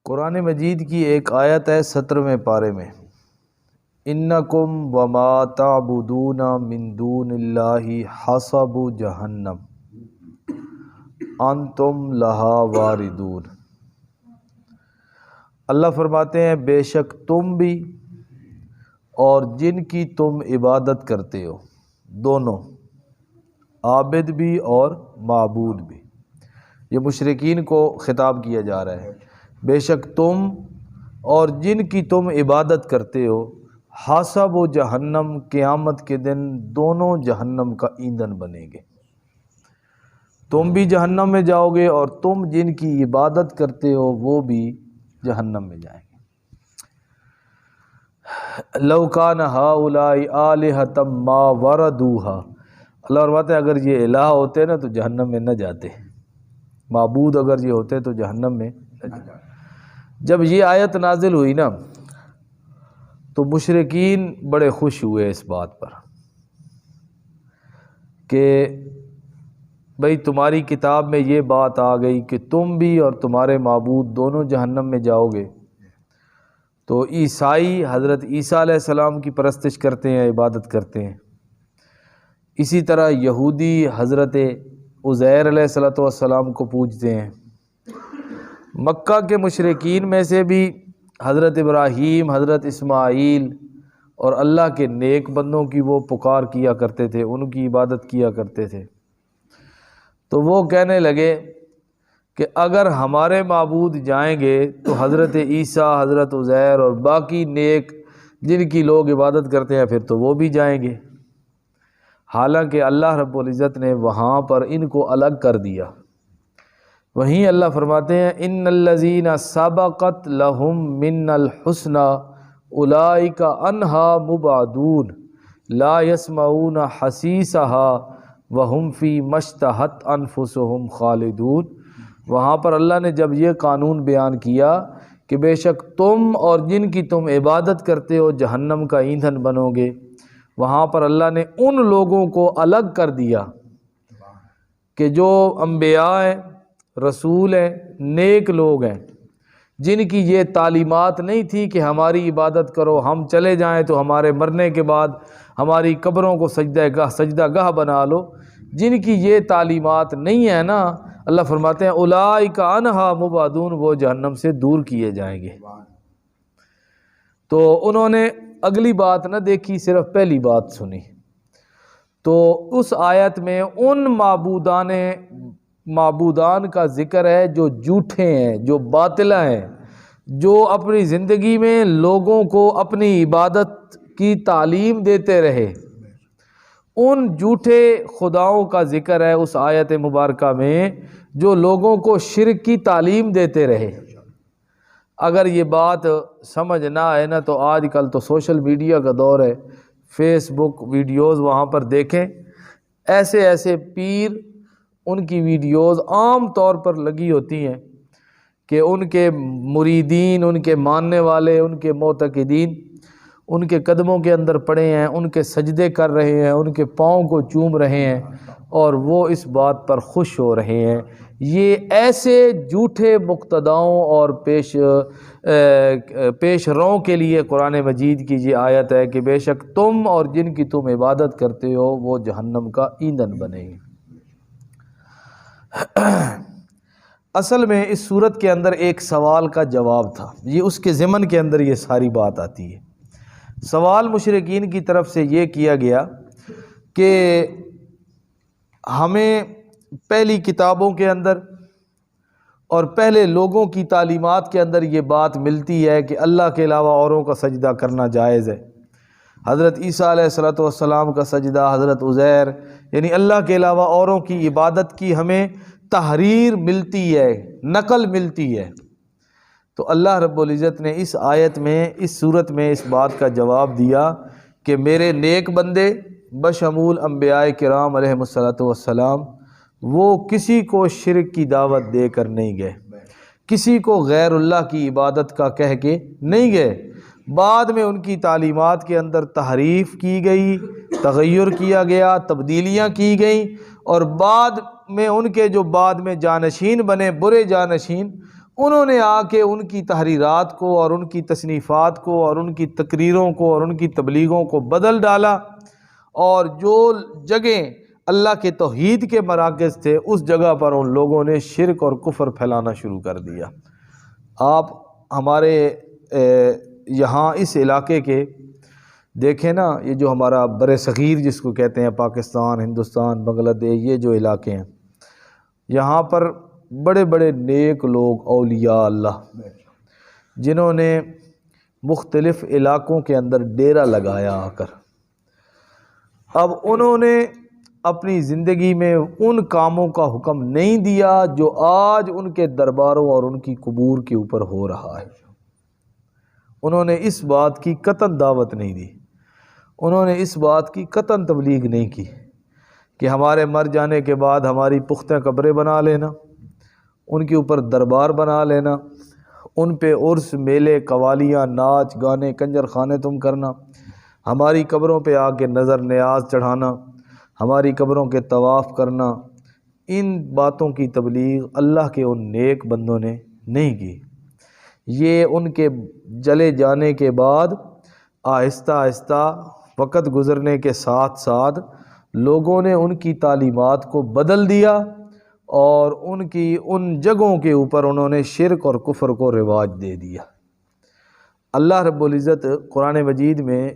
قرآن مجید کی ایک آیت ہے 17ویں پارے میں، انکم وما تعبدون من دون اللہ حسب جہنم انتم لہا واردون۔ اللہ فرماتے ہیں بے شک تم بھی اور جن کی تم عبادت کرتے ہو، دونوں عابد بھی اور معبود بھی، یہ مشرکین کو خطاب کیا جا رہا ہے۔ بے شک تم اور جن کی تم عبادت کرتے ہو حسب و جہنم، قیامت کے دن دونوں جہنم کا ایندھن بنیں گے۔ تم بھی جہنم میں جاؤ گے اور تم جن کی عبادت کرتے ہو وہ بھی جہنم میں جائیں گے۔ لو کان ہؤلاء آلہۃ ما وردوہا، اللہ فرماتے ہیں اگر یہ الہ ہوتے نا تو جہنم میں نہ جاتے، معبود اگر یہ ہوتے تو جہنم میں نہ جاتے۔ جب یہ آیت نازل ہوئی نا تو مشرکین بڑے خوش ہوئے اس بات پر کہ بھئی تمہاری کتاب میں یہ بات آ گئی کہ تم بھی اور تمہارے معبود دونوں جہنم میں جاؤ گے۔ تو عیسائی حضرت عیسیٰ علیہ السلام کی پرستش کرتے ہیں، عبادت کرتے ہیں۔ اسی طرح یہودی حضرت عزیر علیہ السلام کو پوجتے ہیں۔ مکہ کے مشرکین میں سے بھی حضرت ابراہیم، حضرت اسماعیل اور اللہ کے نیک بندوں کی وہ پکار کیا کرتے تھے، ان کی عبادت کیا کرتے تھے۔ تو وہ کہنے لگے کہ اگر ہمارے معبود جائیں گے تو حضرت عیسیٰ، حضرت عزیر اور باقی نیک جن کی لوگ عبادت کرتے ہیں پھر تو وہ بھی جائیں گے۔ حالانکہ اللہ رب العزت نے وہاں پر ان کو الگ کر دیا۔ وہیں اللہ فرماتے ہیں ان الذین سبقت لہم من الحسنی اولئک عنہا مبعدون لا یسمعون حسیسہا وہم فی ما اشتہت انفسہم خالدون۔ وہاں پر اللہ نے جب یہ قانون بیان کیا کہ بے شک تم اور جن کی تم عبادت کرتے ہو جہنم کا ایندھن بنو گے، وہاں پر اللہ نے ان لوگوں کو الگ کر دیا کہ جو انبیاء ہیں، رسول ہیں، نیک لوگ ہیں، جن کی یہ تعلیمات نہیں تھی کہ ہماری عبادت کرو، ہم چلے جائیں تو ہمارے مرنے کے بعد ہماری قبروں کو سجدہ گاہ بنا لو، جن کی یہ تعلیمات نہیں ہے نا، اللہ فرماتے ہیں اولئک عنہا مبعدون، وہ جہنم سے دور کیے جائیں گے۔ تو انہوں نے اگلی بات نہ دیکھی، صرف پہلی بات سنی۔ تو اس آیت میں ان معبودان کا ذکر ہے جو جھوٹے ہیں، جو باطلہ ہیں، جو اپنی زندگی میں لوگوں کو اپنی عبادت کی تعلیم دیتے رہے۔ ان جھوٹے خداؤں کا ذکر ہے اس آیت مبارکہ میں جو لوگوں کو شرک کی تعلیم دیتے رہے۔ اگر یہ بات سمجھ نہ آئے نا تو آج کل تو سوشل میڈیا کا دور ہے، فیس بک ویڈیوز وہاں پر دیکھیں، ایسے ایسے پیر، ان کی ویڈیوز عام طور پر لگی ہوتی ہیں کہ ان کے مریدین، ان کے ماننے والے، ان کے معتقدین ان کے قدموں کے اندر پڑے ہیں، ان کے سجدے کر رہے ہیں، ان کے پاؤں کو چوم رہے ہیں اور وہ اس بات پر خوش ہو رہے ہیں۔ یہ ایسے جھوٹے مقتداؤں اور پیش رووں کے لیے قرآن مجید کی یہ آیت ہے کہ بے شک تم اور جن کی تم عبادت کرتے ہو وہ جہنم کا ایندھن بنیں گے۔ اصل میں اس صورت کے اندر ایک سوال کا جواب تھا، یہ اس کے ضمن کے اندر یہ ساری بات آتی ہے۔ سوال مشرکین کی طرف سے یہ کیا گیا کہ ہمیں پہلی کتابوں کے اندر اور پہلے لوگوں کی تعلیمات کے اندر یہ بات ملتی ہے کہ اللہ کے علاوہ اوروں کا سجدہ کرنا جائز ہے۔ حضرت عیسیٰ علیہ السلام کا سجدہ، حضرت عزیر، یعنی اللہ کے علاوہ اوروں کی عبادت کی ہمیں تحریر ملتی ہے، نقل ملتی ہے۔ تو اللہ رب العزت نے اس آیت میں، اس صورت میں اس بات کا جواب دیا کہ میرے نیک بندے بشمول انبیاء کرام علیہم السلام وہ کسی کو شرک کی دعوت دے کر نہیں گئے، کسی کو غیر اللہ کی عبادت کا کہہ کے نہیں گئے۔ بعد میں ان کی تعلیمات کے اندر تحریف کی گئی، تغیر کیا گیا، تبدیلیاں کی گئیں اور بعد میں ان کے جو بعد میں جانشین بنے برے جانشین، انہوں نے آ کے ان کی تحریرات کو اور ان کی تصنیفات کو اور ان کی تقریروں کو اور ان کی تبلیغوں کو بدل ڈالا، اور جو جگہیں اللہ کے توحید کے مراکز تھے اس جگہ پر ان لوگوں نے شرک اور کفر پھیلانا شروع کر دیا۔ آپ ہمارے یہاں اس علاقے کے دیکھیں نا، یہ جو ہمارا بر صغیر جس کو کہتے ہیں، پاکستان، ہندوستان، بنگلہ دیش، یہ جو علاقے ہیں، یہاں پر بڑے بڑے نیک لوگ، اولیاء اللہ، جنہوں نے مختلف علاقوں کے اندر ڈیرا لگایا آ کر، اب انہوں نے اپنی زندگی میں ان کاموں کا حکم نہیں دیا جو آج ان کے درباروں اور ان کی قبور کے اوپر ہو رہا ہے۔ انہوں نے اس بات کی قطعاً دعوت نہیں دی، انہوں نے اس بات کی قطعاً تبلیغ نہیں کی کہ ہمارے مر جانے کے بعد ہماری پختہ قبریں بنا لینا، ان کے اوپر دربار بنا لینا، ان پہ عرس، میلے، قوالیاں، ناچ گانے، کنجر خانے تم کرنا، ہماری قبروں پہ آ کے نظر نیاز چڑھانا، ہماری قبروں کے طواف کرنا۔ ان باتوں کی تبلیغ اللہ کے ان نیک بندوں نے نہیں کی۔ یہ ان کے جلے جانے کے بعد آہستہ آہستہ وقت گزرنے کے ساتھ ساتھ لوگوں نے ان کی تعلیمات کو بدل دیا اور ان کی ان جگہوں کے اوپر انہوں نے شرک اور کفر کو رواج دے دیا۔ اللہ رب العزت قرآن مجید میں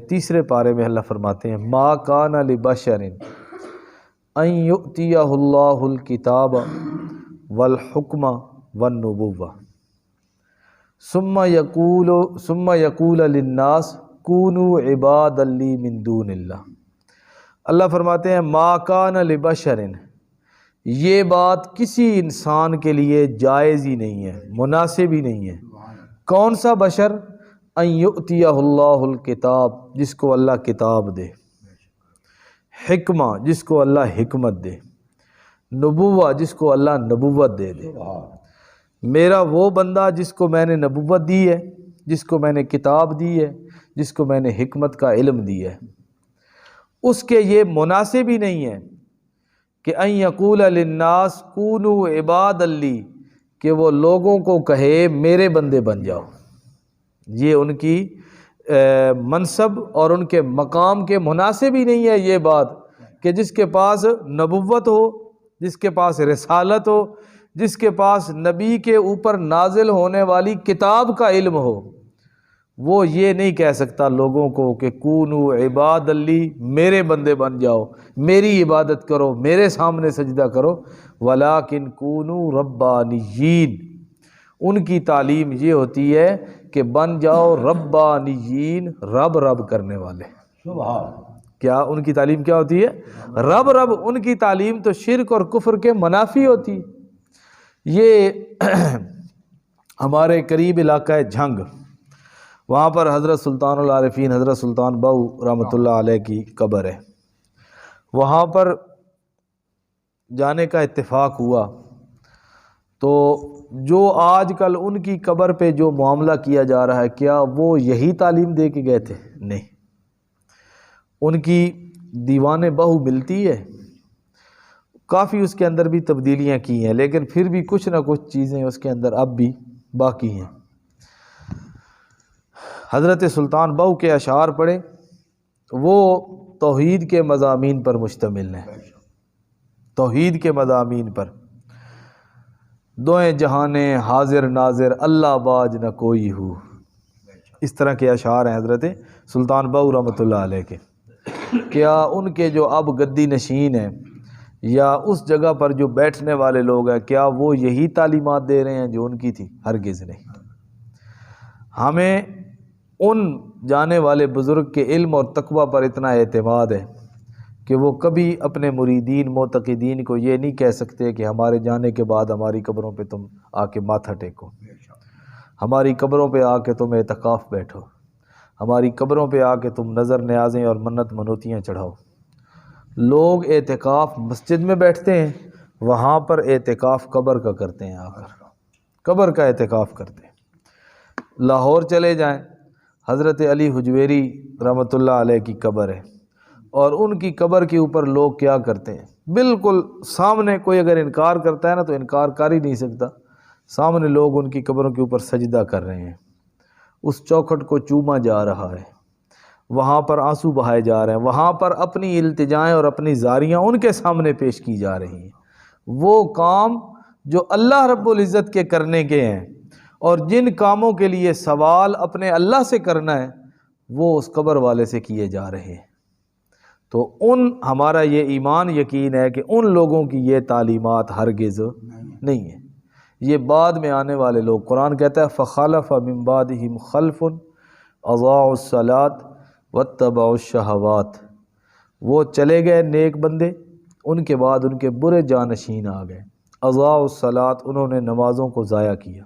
تیسرے پارے میں اللہ فرماتے ہیں، ما کان لبشر ان یؤتیہ اللہ الکتاب والحکم والنبوہ ثم یقول للناس کونوا عبادا لی من دون اللہ۔ اللہ فرماتے ہیں ما کان لبشر، یہ بات کسی انسان کے لیے جائز ہی نہیں ہے، مناسب ہی نہیں ہے۔ کون سا بشر؟ ان یؤتیہ اللہ الکتاب، جس کو اللہ کتاب دے، حکمہ، جس کو اللہ حکمت دے، نبوہ، جس کو اللہ نبوت دے دے۔ میرا وہ بندہ جس کو میں نے نبوت دی ہے، جس کو میں نے کتاب دی ہے، جس کو میں نے حکمت کا علم دیا ہے، اس کے یہ مناسب ہی نہیں ہے کہ ان یقول للناس کونوا عبادا لی، کہ وہ لوگوں کو کہے میرے بندے بن جاؤ۔ یہ ان کی منصب اور ان کے مقام کے مناسب ہی نہیں ہے یہ بات کہ جس کے پاس نبوت ہو، جس کے پاس رسالت ہو، جس کے پاس نبی کے اوپر نازل ہونے والی کتاب کا علم ہو، وہ یہ نہیں کہہ سکتا لوگوں کو کہ کونوا عباد لی، میرے بندے بن جاؤ، میری عبادت کرو، میرے سامنے سجدہ کرو، ولیکن کونوا ربانیین۔ ان کی تعلیم یہ ہوتی ہے کہ بن جاؤ ربانیین، رب رب کرنے والے۔ کیا ان کی تعلیم کیا ہوتی ہے؟ رب رب۔ ان کی تعلیم تو شرک اور کفر کے منافی ہوتی۔ یہ ہمارے قریب علاقہ ہے جھنگ، وہاں پر حضرت سلطان العارفین حضرت سلطان بہو رحمۃ اللہ علیہ کی قبر ہے۔ وہاں پر جانے کا اتفاق ہوا تو جو آج کل ان کی قبر پہ جو معاملہ کیا جا رہا ہے، کیا وہ یہی تعلیم دے کے گئے تھے؟ نہیں۔ ان کی دیوان بہو ملتی ہے، کافی اس کے اندر بھی تبدیلیاں کی ہیں، لیکن پھر بھی کچھ نہ کچھ چیزیں اس کے اندر اب بھی باقی ہیں۔ حضرت سلطان بہو کے اشعار پڑھیں، وہ توحید کے مضامین پر مشتمل ہیں، توحید کے مضامین پر۔ دوئیں جہانے حاضر ناظر، اللہ باج نہ کوئی ہو، اس طرح کے اشعار ہیں حضرت سلطان بہو رحمۃ اللہ علیہ کے۔ کیا ان کے جو اب گدی نشین ہیں یا اس جگہ پر جو بیٹھنے والے لوگ ہیں، کیا وہ یہی تعلیمات دے رہے ہیں جو ان کی تھی؟ ہرگز نہیں۔ ہمیں ان جانے والے بزرگ کے علم اور تقوی پر اتنا اعتماد ہے کہ وہ کبھی اپنے مریدین معتقدین کو یہ نہیں کہہ سکتے کہ ہمارے جانے کے بعد ہماری قبروں پہ تم آ کے ماتھا ٹیکو، ہماری قبروں پہ آ کے تم اعتکاف بیٹھو، ہماری قبروں پہ آ کے تم نظر نیازیں اور منت منوتیاں چڑھاؤ۔ لوگ اعتکاف مسجد میں بیٹھتے ہیں، وہاں پر اعتکاف قبر کا کرتے ہیں، آ کر قبر کا اعتکاف کرتے ہیں۔ لاہور چلے جائیں، حضرت علی حجویری رحمۃ اللہ علیہ کی قبر ہے، اور ان کی قبر کے اوپر لوگ کیا کرتے ہیں؟ بالکل سامنے کوئی اگر انکار کرتا ہے نا تو انکار کر ہی نہیں سکتا، سامنے لوگ ان کی قبروں کے اوپر سجدہ کر رہے ہیں، اس چوکھٹ کو چوما جا رہا ہے، وہاں پر آنسو بہائے جا رہے ہیں، وہاں پر اپنی التجائیں اور اپنی زاریاں ان کے سامنے پیش کی جا رہی ہیں۔ وہ کام جو اللہ رب العزت کے کرنے کے ہیں اور جن کاموں کے لیے سوال اپنے اللہ سے کرنا ہے وہ اس قبر والے سے کیے جا رہے ہیں۔ تو ہمارا یہ ایمان یقین ہے کہ ان لوگوں کی یہ تعلیمات ہرگز نہیں ہے، یہ بعد میں آنے والے لوگ۔ قرآن کہتا ہے فَخَلَفَ مِن بَعْدِهِمْ خَلْفٌ أَضَاعُوا الصَّلَاةَ وَاتَّبَعُوا الشَّهَوَاتِ، وہ چلے گئے نیک بندے، ان کے بعد ان کے برے جانشین آ گئے۔ اضاعوا الصلاۃ، انہوں نے نمازوں کو ضائع کیا،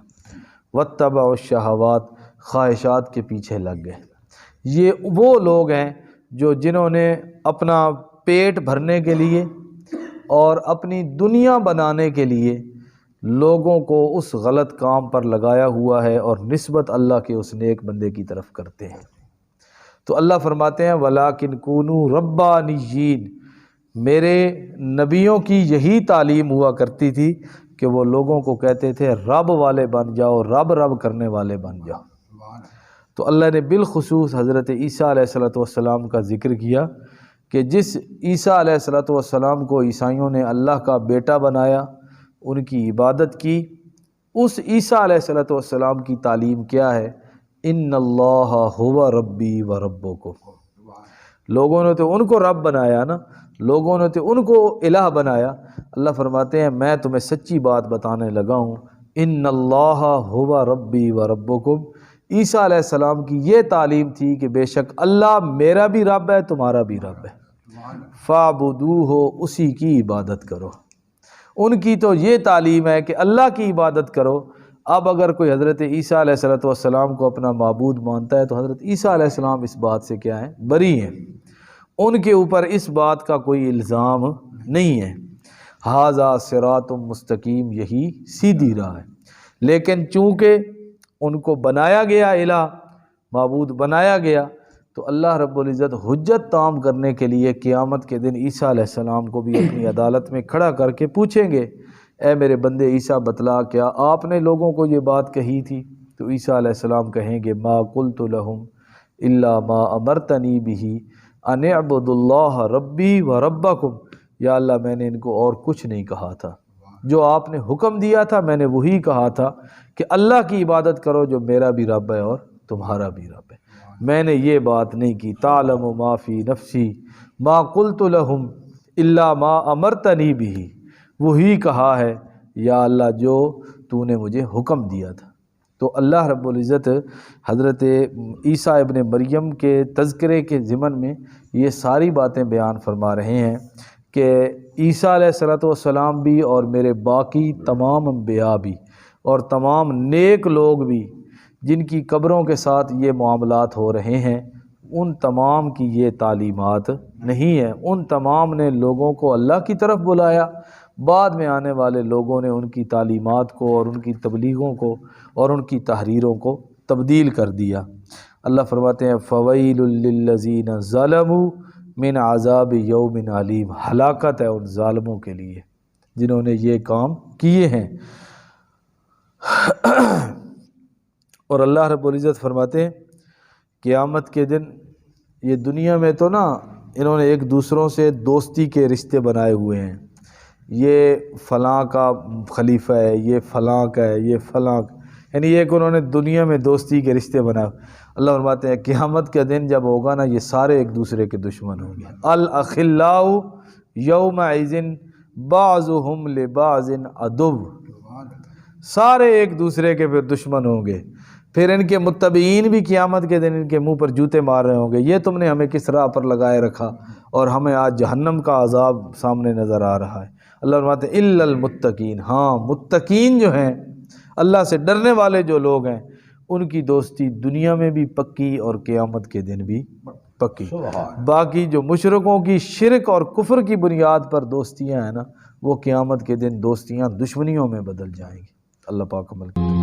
واتبعوا الشہوات، خواہشات کے پیچھے لگ گئے۔ یہ وہ لوگ ہیں جنہوں نے اپنا پیٹ بھرنے کے لیے اور اپنی دنیا بنانے کے لیے لوگوں کو اس غلط کام پر لگایا ہوا ہے اور نسبت اللہ کے اس نیک بندے کی طرف کرتے ہیں۔ تو اللہ فرماتے ہیں وَلَٰكِن كُونُوا رَبَّانِيِّينَ، میرے نبیوں کی یہی تعلیم ہوا کرتی تھی کہ وہ لوگوں کو کہتے تھے رب والے بن جاؤ، رب رب کرنے والے بن جاؤ۔ تو اللہ نے بالخصوص حضرت عیسیٰ علیہ السلام کا ذکر کیا کہ جس عیسیٰ علیہ السلام کو عیسائیوں نے اللہ کا بیٹا بنایا، ان کی عبادت کی، اس عیسیٰ علیہ السلام کی تعلیم کیا ہے؟ ان اللہ هو ربی و ربکم۔ لوگوں نے تو ان کو رب بنایا نا، لوگوں نے تو ان کو الہ بنایا۔ اللہ فرماتے ہیں میں تمہیں سچی بات بتانے لگا ہوں، ان اللہ هو ربی و ربکم۔ عیسیٰ علیہ السلام کی یہ تعلیم تھی کہ بے شک اللہ میرا بھی رب ہے، تمہارا بھی رب ہے، فاعبدوہ، اسی کی عبادت کرو۔ ان کی تو یہ تعلیم ہے کہ اللہ کی عبادت کرو۔ اب اگر کوئی حضرت عیسیٰ علیہ السلام کو اپنا معبود مانتا ہے تو حضرت عیسیٰ علیہ السلام اس بات سے کیا ہیں؟ بری ہیں، ان کے اوپر اس بات کا کوئی الزام نہیں ہے۔ ھذا صراط مستقیم، یہی سیدھی راہ ہے۔ لیکن چونکہ ان کو بنایا گیا الہ، معبود بنایا گیا، تو اللہ رب العزت حجت تام کرنے کے لیے قیامت کے دن عیسیٰ علیہ السلام کو بھی اپنی عدالت میں کھڑا کر کے پوچھیں گے اے میرے بندے عیسیٰ بتلا کیا آپ نے لوگوں کو یہ بات کہی تھی؟ تو عیسیٰ علیہ السلام کہیں گے ما قلت لهم الا ما امرتنی به ان اعبدوا اللہ ربی و ربکم، یا اللہ میں نے ان کو اور کچھ نہیں کہا تھا، جو آپ نے حکم دیا تھا میں نے وہی کہا تھا کہ اللہ کی عبادت کرو جو میرا بھی رب ہے اور تمہارا بھی رب ہے۔ میں نے یہ بات نہیں کی تعلم ما فی نفسی ما قلت لهم الا ما امرتنی به، وہی کہا ہے یا اللہ جو تو نے مجھے حکم دیا تھا۔ تو اللہ رب العزت حضرت عیسیٰ ابن مریم کے تذکرے کے ضمن میں یہ ساری باتیں بیان فرما رہے ہیں کہ عیسیٰ علیہ السلام بھی اور میرے باقی تمام انبیاء بھی اور تمام نیک لوگ بھی جن کی قبروں کے ساتھ یہ معاملات ہو رہے ہیں، ان تمام کی یہ تعلیمات نہیں ہیں۔ ان تمام نے لوگوں کو اللہ کی طرف بلایا، بعد میں آنے والے لوگوں نے ان کی تعلیمات کو اور ان کی تبلیغوں کو اور ان کی تحریروں کو تبدیل کر دیا۔ اللہ فرماتے ہیں فَوَيْلٌ لِّلَّذِينَ ظَلَمُوا مِنْ عَذَابِ يَوْمٍ عَلِيمٍ، ہلاکت ہے ان ظالموں کے لیے جنہوں نے یہ کام کیے ہیں۔ اور اللہ رب العزت فرماتے ہیں قیامت کے دن یہ دنیا میں تو نا انہوں نے ایک دوسروں سے دوستی کے رشتے بنائے ہوئے ہیں، یہ فلاں کا خلیفہ ہے، یہ فلاں کا ہے، یہ فلاں کا، یعنی ایک انہوں نے دنیا میں دوستی کے رشتے بنائے۔ اللہ فرماتے ہیں قیامت کا دن جب ہوگا نا یہ سارے ایک دوسرے کے دشمن ہوں گے۔ الاخلاء یومئذ بعضهم لبعض عدو، سارے ایک دوسرے کے پھر دشمن ہوں گے۔ پھر ان کے متبعین بھی قیامت کے دن ان کے منہ پر جوتے مار رہے ہوں گے، یہ تم نے ہمیں کس راہ پر لگائے رکھا، اور ہمیں آج جہنم کا عذاب سامنے نظر آ رہا ہے۔ اللہ فرماتے ہیں الا المتقین، ہاں متقین جو ہیں، اللہ سے ڈرنے والے جو لوگ ہیں، ان کی دوستی دنیا میں بھی پکی اور قیامت کے دن بھی پکی۔ باقی جو مشرکوں کی شرک اور کفر کی بنیاد پر دوستیاں ہیں نا، وہ قیامت کے دن دوستیاں دشمنیوں میں بدل جائیں گی۔ اللہ پاک عمل کرے۔